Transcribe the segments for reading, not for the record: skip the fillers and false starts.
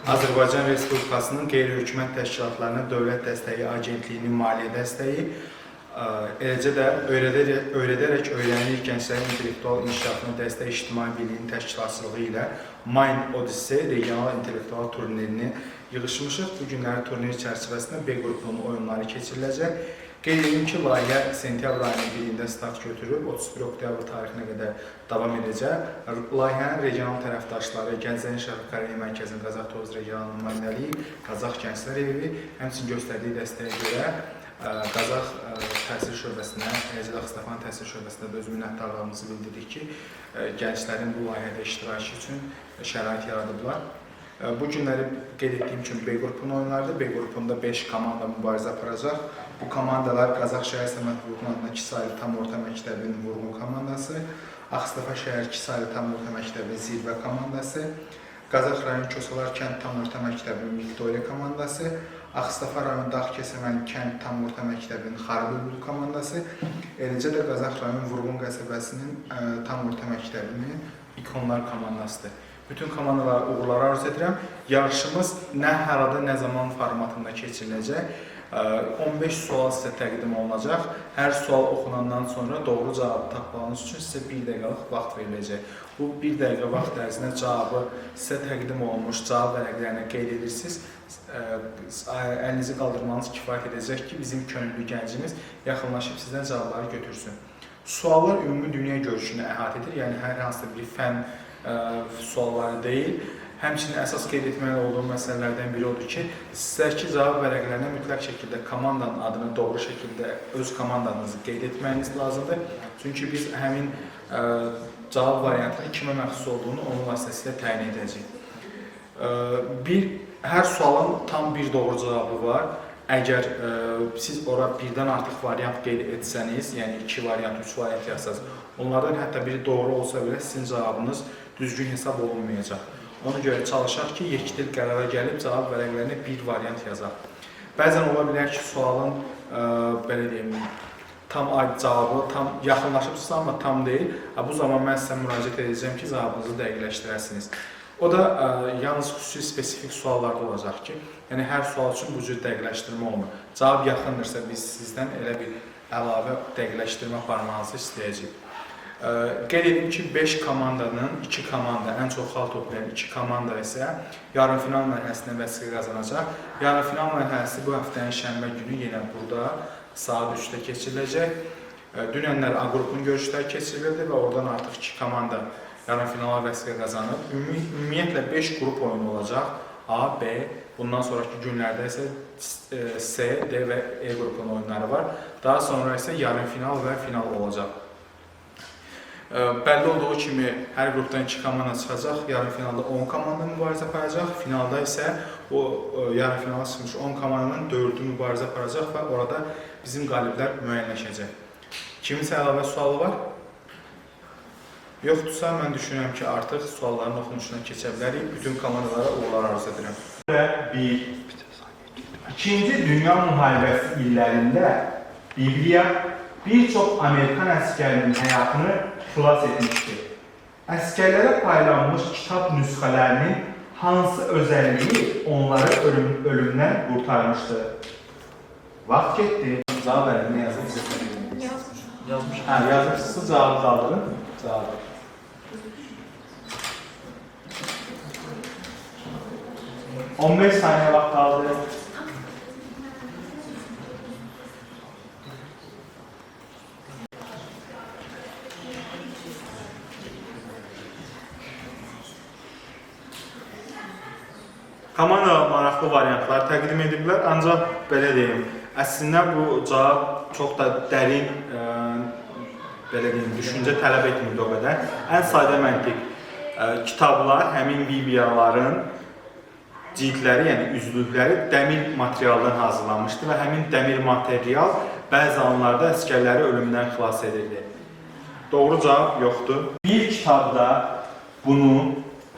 Azərbaycan Respublikasının qeyri-hökumət təşkilatlarına Dövlət Dəstəyi Agentliyinin maliyyə dəstəyi, eləcə də öyrədərək öyrənir gənclərin intellektual inkişafına dəstək ictimai birliyinin təşkilatçılığı ilə Mind Odyssey regional intellektual turnirini yığışmışıq. Bu günləri turnir çərçivəsində B qrupunun oyunları keçiriləcək. Qeyd edim ki, layihə sentyabr ayının 1-də start götürüb, 31 oktyabr tarixinə qədər davam edəcək. Layihənin regional tərəfdaşları Gənclərin Şərq Akademiya Mərkəzinin Qazax Tovuz regional nümayəndəliyi, Qazax Gənclər Evi, həmçinin göstərdiyi dəstəyə görə Qazax təhsil şöbəsinə, eləcə də Ağstafanın təhsil şöbəsinə də öz minnətdarlığımızı bildirdik ki, gənclərin bu layihədə iştirakı üçün şərait yaradıblar. Bu günləri qeyd etdiyim kimi B qrupunun oyunlarıdır. B qrupunda 5 komanda mübarizə aparacaq. Bu komandalar Qazax şəhər Səməd Vurğun adına 2 saylı tam orta məktəbinin Vurğun komandası, Ağstafa şəhər 2 saylı tam orta məktəbinin Zirvə komandası, Qazax rayon Kosalar kənd tam orta məktəbinin Viktoriya komandası, Ağstafa rayon Dağkəsəmən kənd tam orta məktəbinin Xarı Bülbül komandası, eləcə də Qazax rayon Vurğun qəsəbəsinin tam orta məktəbinin İkonlar komandasıdır. Bütün komandalara uğurlar arzu edirəm. Yarışımız nə harada, nə zaman formatında keçiriləcək. 15 sual sizə təqdim olunacaq. Hər sual oxunandan sonra doğru cavabı tapmanız üçün sizə 1 dəqiqəlik vaxt veriləcək. Bu 1 dəqiqə vaxt ərzində cavabı sizə təqdim olunmuş cavab vərəqlərinə qeyd edirsiniz. Əlinizi qaldırmanız kifayət edəcək ki, bizim könüllü gəncimiz yaxınlaşıb sizdən cavabları götürsün. Suallar ümumi dünya görüşünü əhatə edir, yəni hər hansı bir fənn sualları deyil. Həmçinin əsas qeyd etməli olduğum məsələlərdən biri odur ki, sizlərki cavab vərəqlərinə mütləq şəkildə komandanın adını doğru şəkildə öz komandanızı qeyd etməyiniz lazımdır. Çünki biz həmin cavab variantının kimə məxsus olduğunu onun vasitəsilə təyin edəcəyik. Hər sualın tam bir doğru cavabı var. Əgər siz ora birdən artıq variant qeyd etsəniz, yəni 2 variant, 3 variant yazsanız, onlardan hətta biri doğru olsa belə sizin cavabınız düzgün hesab olunmayacaq. Ona görə çalışaq ki, yekdil qərara gəlib cavab vərəqlərinə bir variant yazaq. Bəzən ola bilər ki, sualın belə deyim, tam cavabı tam yaxınlaşıbsınız, amma tam deyil. Bu zaman mən sizə müraciət edəcəm ki, cavabınızı dəqiqləşdirəsiniz. O da yalnız xüsusi spesifik suallarda olacaq ki, yəni hər sual üçün bu cür dəqiqləşdirmə olmur. Cavab yaxındırsa biz sizdən elə bir əlavə dəqiqləşdirmə aparmanızı istəyəcəyik. Qeyd edim ki, 5 komandanın 2 komanda, ən çox xal toplayan 2 komanda isə yarımfinal mərhələsində vəsiqə qazanacaq. Yarımfinal mərhələsi bu həftənin şənbə günü yenə burada saat 3-də keçiriləcək. Dünənlər A qrupun görüşləri keçirildi və oradan artıq 2 komanda yarımfinala vəsiqə qazanıb. Ümumiyyətlə 5 qrup oyunu olacaq. A, B, bundan sonraki günlərdə isə C, D və E qrupunun oyunları var. Daha sonra isə yarımfinal və final olacaq. Bəlli olduğu kimi hər qrupdan 2 komanda çıxacaq, yarımfinalda 10 komanda mübarizə aparacaq, finalda isə o yarımfinala çıxmış 10 komandanın 4-ü mübarizə aparacaq və orada bizim qaliblər müəyyənləşəcək. Kiminsə əlavə sualı var? Yoxdursa, mən düşünürəm ki, artıq sualların oxunuşuna keçə bilərik. Bütün komandalara uğurlar arzu edirəm. İkinci Dünya Müharibəsi illərində Bibliya bir çox Amerikan əskərinin həyatını xilas etmişdir. Əskərlərə paylanmış kitab nüsxələrinin hansı özəlliyi onları ölümdən qurtarmışdır? Vaxt getdi. Cavab verin, nə yazmışsınız? Yazmışım. Yazmışsınız, cavabı qaldırın. Cavabı. – 15 saniye vaxt qaldı. Komanda maraqlı variantlar təqdim ediblər, ancaq belə deyim, əslində bu cavab çox da dərin düşüncə tələb etmirdi o qədər. Ən sadə məntiq kitablar, həmin Bibliyaların cildləri, yəni üzlükləri dəmir materialdan hazırlanmışdı və həmin dəmir material bəzi anlarda əskərləri ölümdən xilas edirdi. Doğru cavab yoxdur. Bir kitabda bunu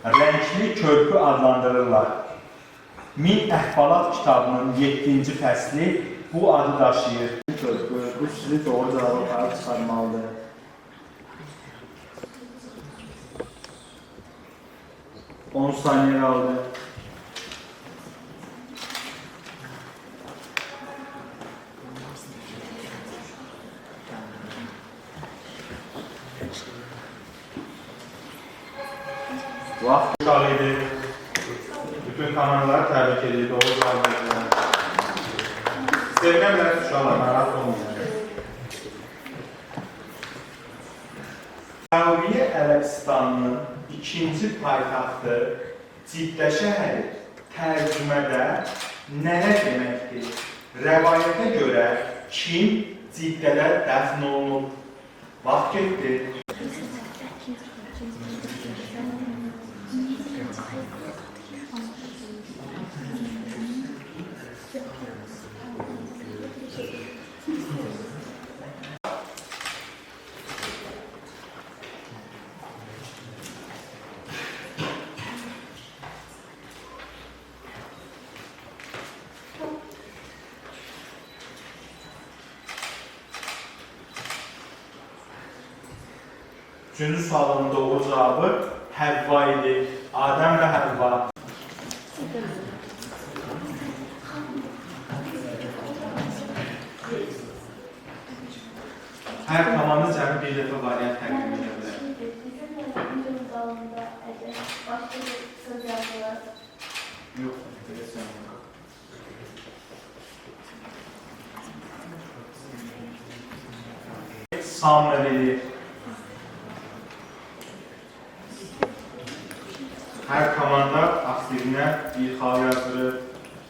rəngli körpü adlandırırlar. Min Əhvalat kitabının 7-ci fəsli bu adı daşıyır. Bu sizi doğru cavabı aparıb çıxarmalıdır. 10 saniye kaldı. Vaxt uşaq idi. Bütün komandaları təbrik edir. Doğru cavab verdilər. Sevmə bilərsiniz uşaqlar, narahat olmayın. Cənubi Ərəbistanının ikinci paytaxtı Ciddə şəhəri tərcümədə nələr deməkdir? Rəvayətə görə kim Ciddədə dəfn olunub? Vaxt getdi. Üçüncü sualın doğru cevabı Həvva idi. Adəm və Həvva. Hər komanda cəmi bir dəfə variant təqdim edə bilər. Yox, Samra dedi. Hər komanda aktivinə bir xal yazılır.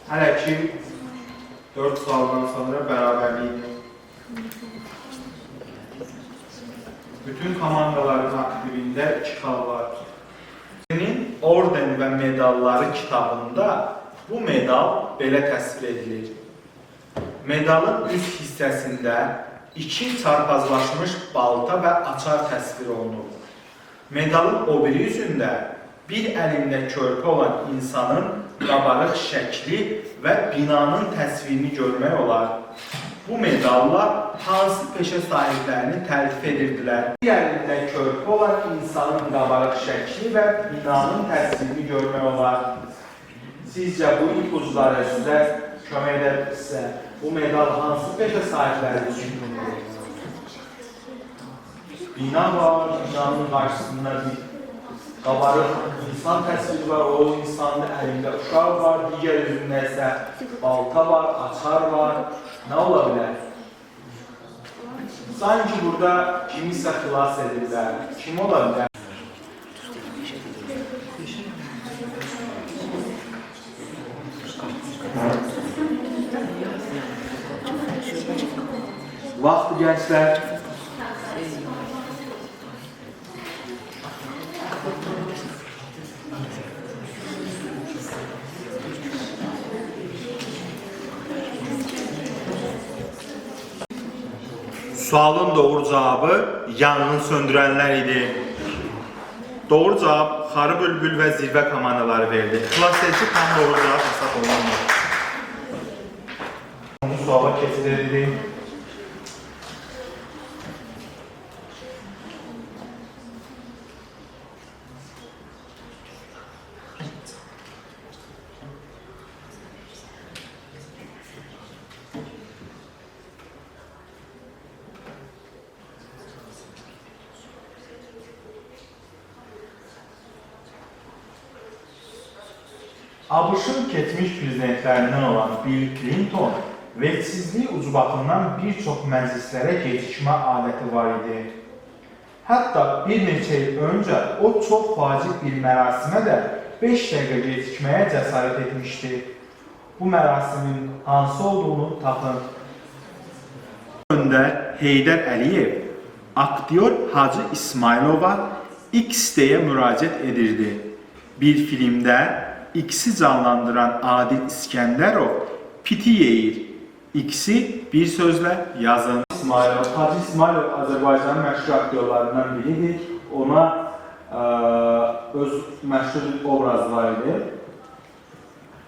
Hələ ki 4 sualdan sonra bərabərliyidir. Bütün komandaların aktivində 2 xal var. Orden və medalları kitabında bu medal belə təsvir edilir. Medalın üst hissəsində 2 çarpazlaşmış balta və açar təsvir olunur. Medalın o biri yüzündə bir əlində körpü olan insanın qabarıq şəkli və binanın təsvirini görmək olar. Bu medalla hansı peşə sahiblərini tərif edirdilər? Bir əlində körpü olan insanın qabarıq şəkli və binanın təsvirini görmək olar. Sizcə bu ipuçları sizə kömək edirsə, bu medal hansı peşə sahibləri üçün? Bina var, binanın qarşısında bir qabarıq insan təsviri var, o insanın əlində uşaq var, digər üzündə isə balta var, açar var. Nə ola bilər? Sanki burada kimisə xilas edirlər. Kim ola bilər? Vaxtı gənclər. Sualın doğru cevabı yangın söndürənlər idi. Doğru cevap Xarı Bülbül və Zirvə komandaları verdi. Xilasedici tam doğru cevap hesab olunmur. Bu suala keçirildi. ABŞ-ın keçmiş prezidentlərindən olan Bill Clinton vədsizliyi ucbatından bir çox məclislərə gecikmə adəti var idi. Hətta bir neçə il öncə o çox vacib bir mərasimə də 5 dəqiqə gecikməyə cəsarət etmişdi. Bu mərasimin hansı olduğunu tapın. Öndər Heydər Əliyev aktyor Hacı İsmailova X deyə müraciət edirdi. Bir filmdə X-i canlandıran Adil İskəndərov piti yeyir. X-i bir sözlə yazın. Hacı İsmailov Azərbaycanın məşhur aktyorlarından biridir. Ona öz məşhur obrazı var idi.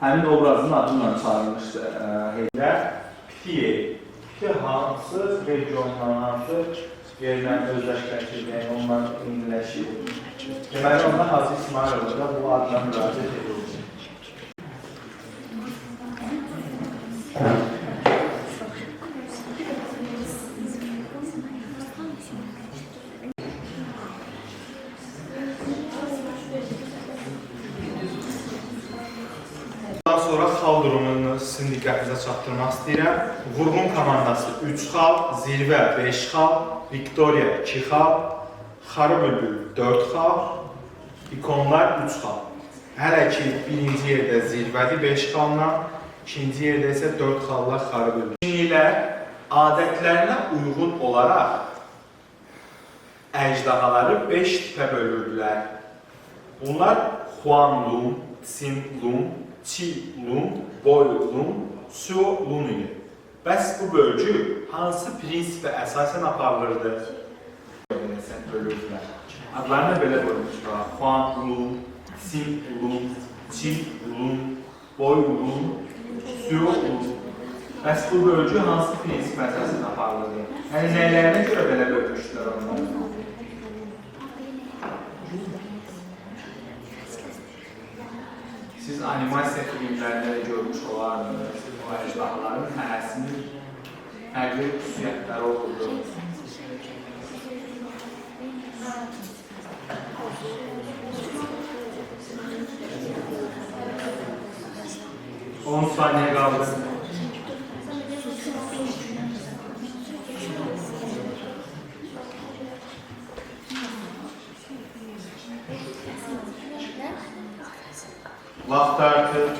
Həmin obrazın adından çağırılmışdı. Heydər piti yeyir. Piti hansı regiondan, hansı yerdən özləşləşdirdiyi, ondan ünləşir. Deməli, onda Hacı İsmailov da bu adına müraciət edir. Ondan sonra xal durumunu sizin diqqətinizə çatdırmaq istəyirəm. Vurğun komandası 3 xal, Zirvə 5 xal, Viktoriya 2 xal, Xarı Bülbül 4 xal, İkonlar 3 xal. Hələ ki, birinci yerdə Zirvədir 5 xalla, ikinci yerdə isə 4 xalla Xarı Bülbül. Çinlilər adətlərinə uyğun olaraq əjdahaları 5 tipə bölürdülər. Bunlar Huanlun, Xinlun, Qilun, Boylun, Suolun idi. Bəs bu bölgü hansı prinsipə əsasən aparılırdı? Bölürdülər. Adlarını belə bölmüşlər. Huanlun, Xinlun, Qilun, Boylun, Suolun. Bəs bu bölgü hansı prinsipə əsasən aparılırdı? Yəni nəylərinə görə belə bölmüşdülər onları? Siz animasiya filmlərində də görmüş olardınız, o əjdahaların hərəsinin fərqli xüsusiyyətləri olurdu. On saniye qaldı. Vaxt artıq.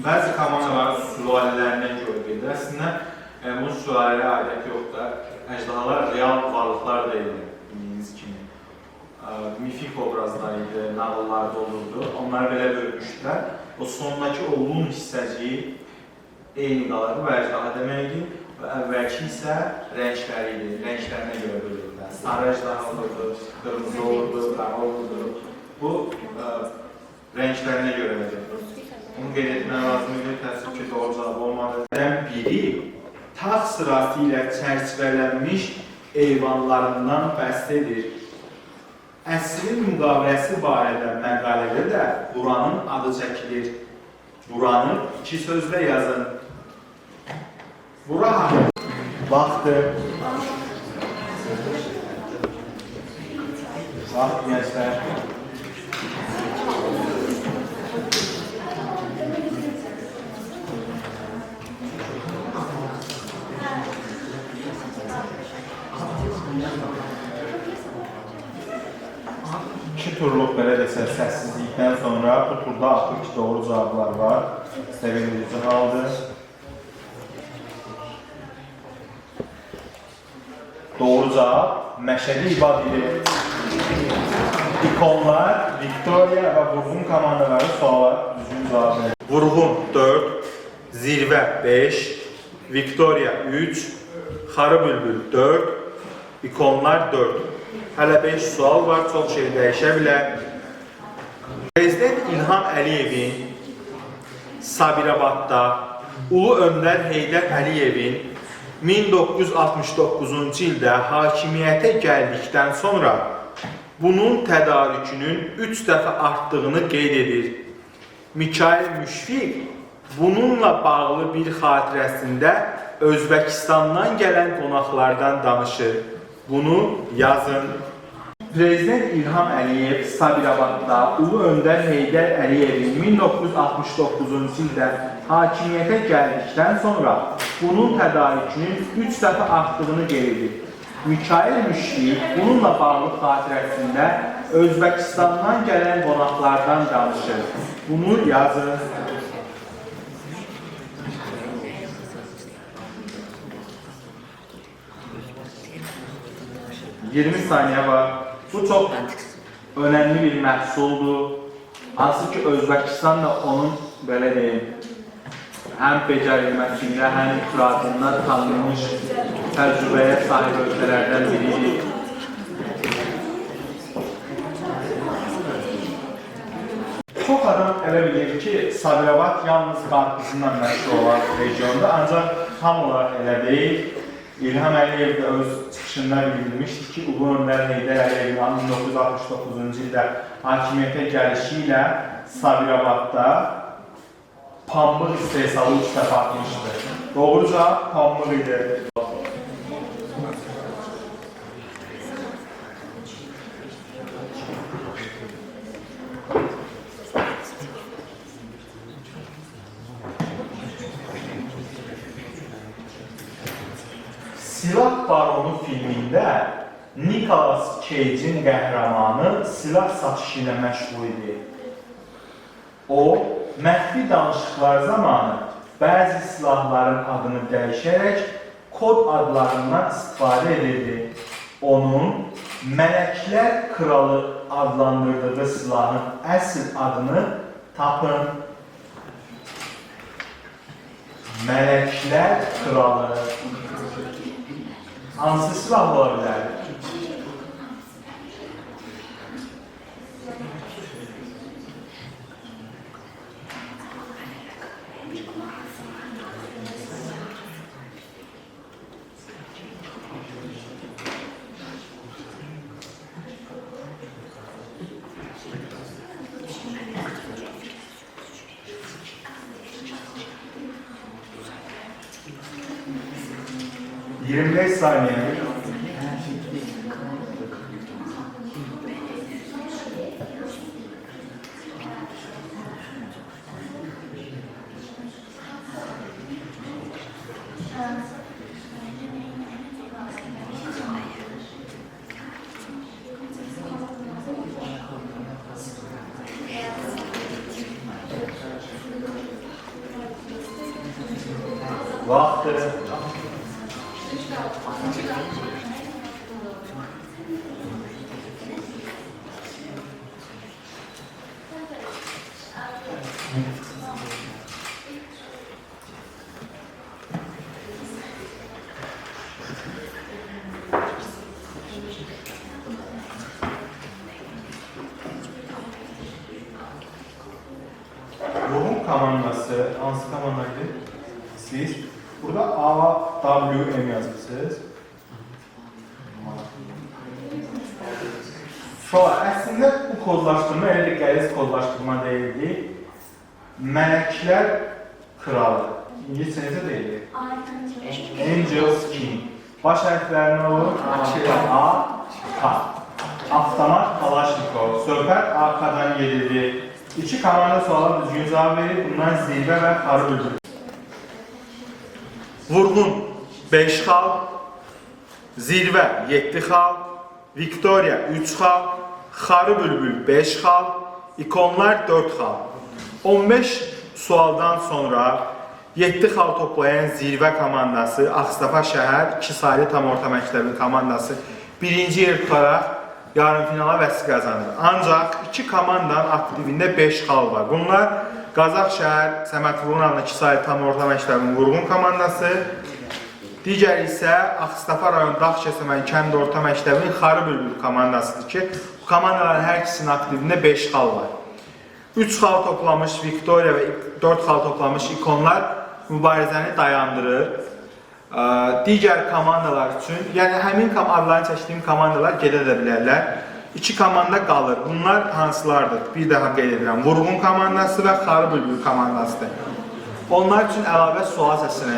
Bəzi komandalar sülalələrindən görə gedir. Əslində, bu sülaləyə aidət yoxdur. Əjdahalar real varlıqlar deyildi, bildiyiniz kimi. Mifik obrazlar idi, nağıllarda olurdu. Onları belə bölmüşdülər. O sondakı olun hissəciyi eyni qalırdı və əjdaha deməkdir. Və əvvəlki isə rəngləri idi, rənglərinə görə bölürdülər. Sarı əjdaha olurdu, qırmızı olurdu, qara olurdu. Bu rənglərinə görə verir. Bunu qeyd etmək lazım idi, təəssüf ki, doğru cavab olmadı. Biri tağ sırası ilə çərçivələnmiş eyvanlarından bəhs edir. Əsrin müqaviləsi barədə məqalədə də buranın adı çəkilir. Buranı 2 sözlə yazın. Bura vaxtı. Vaxt gənclər. İki turluq belə desək səssizlikdən sonra bu turda artıq ki, doğru cavablar var. Sevindirici haldır. Doğru cavab Məşədi İbadidir. İkonlar, Viktoriya və Vurğun komandaları suala düzgün cavab verir. Vurğun 4, Zirvə 5, Viktoriya 3, Xarı Bülbül 4, İkonlar 4. Hələ 5 sual var, çox şey dəyişə bilər. Prezident İlham Əliyevin Sabirabadda Ulu Öndər Heydər Əliyevin 1969-cu ildə hakimiyyətə gəldikdən sonra bunun tədarükünün 3 dəfə artdığını qeyd edir. Mikayıl Müşfiq bununla bağlı bir xatirəsində Özbəkistandan gələn qonaqlardan danışır. Bunu yazın. Prezident İlham Əliyev Sabirabadda Ulu Öndər Heydər Əliyevin 1969-cu ildə hakimiyyətə gəldikdən sonra bunun tədarükünün 3 dəfə artdığını qeyd edir. Mikayıl Müşfiq bununla bağlı xatirəsində Özbəkistandan gələn qonaqlardan danışır. Bunu yazın. ...20 saniye var. Bu çok önemli bir məhsuldur. Hansı ki Özbəkistan da onun belə deyim, həm becərilməsində, həm ifradında tanınmış təcrübəyə sahib ölkələrdən biridir. Çox adam elə bilir ki, Sabirabad yalnız qarpızından məşhur olan regiondur, ancaq tam olaraq elə deyil. İlham Əliyev də öz çıxışında bildirmişdi ki, Ulu Öndər Heydər Əliyevin 1969-cu ildə hakimiyyətə gəlişi ilə Sabirabadda pambıq istehsalı ilk dəfə artmışdır. Doğruca pambıq idi. Silah Baronu filmində Nicolas Cage'in qəhrəmanı silah satışı ilə məşğul idi. O, məxfi danışıqlar zamanı bəzi silahların adını dəyişərək kod adlarından istifadə edirdi. Onun Mələklər Kralı adlandırdığı silahın əsl adını tapın. Mələklər Kralı. Hansı silah ola bilər? ...25 saniye. Vaxtı. Ruhun komandası, hansı komandaydı? Siz burada A, W, M yazırsınız. Sonra əslində bu kodlaşdırma elə də qəliz kodlaşdırma deyildi. Mələklər Kralı. İngilizcə necə deyildi? Angels King. Baş hərfləri nə olur? A, K. Avtomat Kalaşnikov. Söhbət arkadan gedirdi. İki komanda suala düzgün cavab verib, bundan zirvə və xarı bülbül. Vurğun 5 xal, zirvə 7 xal, Viktoriya 3 xal, xarı bülbül 5 xal, ikonlar 4 xal. 15 sualdan sonra 7 xal toplayan zirvə komandası Ağstafa şəhər 2 saylı tam orta məktəbin komandası birinci yer tutaraq yarımfinala vəsq qazanır. Ancaq iki komandanın aktivində 5 xal var. Bunlar Qazax şəhər Səməd Vurğunalın 2 saylı tam orta məktəbinin Vurğun komandası, digər isə Ağstafa rayon Dağçəsəmən kənd orta məktəbinin Xarı bülbül komandasıdır ki, bu komandaların hər ikisinin aktivində 5 xal var. 3 xal toplamış Viktoriya və 4 xal toplamış ikonlar mübarizəni dayandırır. Digər komandalar üçün, yəni həmin adlarını çəkdiyim komandalar gedə də bilərlər. 2 komanda qalır. Bunlar hansılardır? Bir daha qeyd edirəm. Vurğun komandası və Xarı bülbül komandasıdır. Onlar üçün əlavə sual səslənəcək.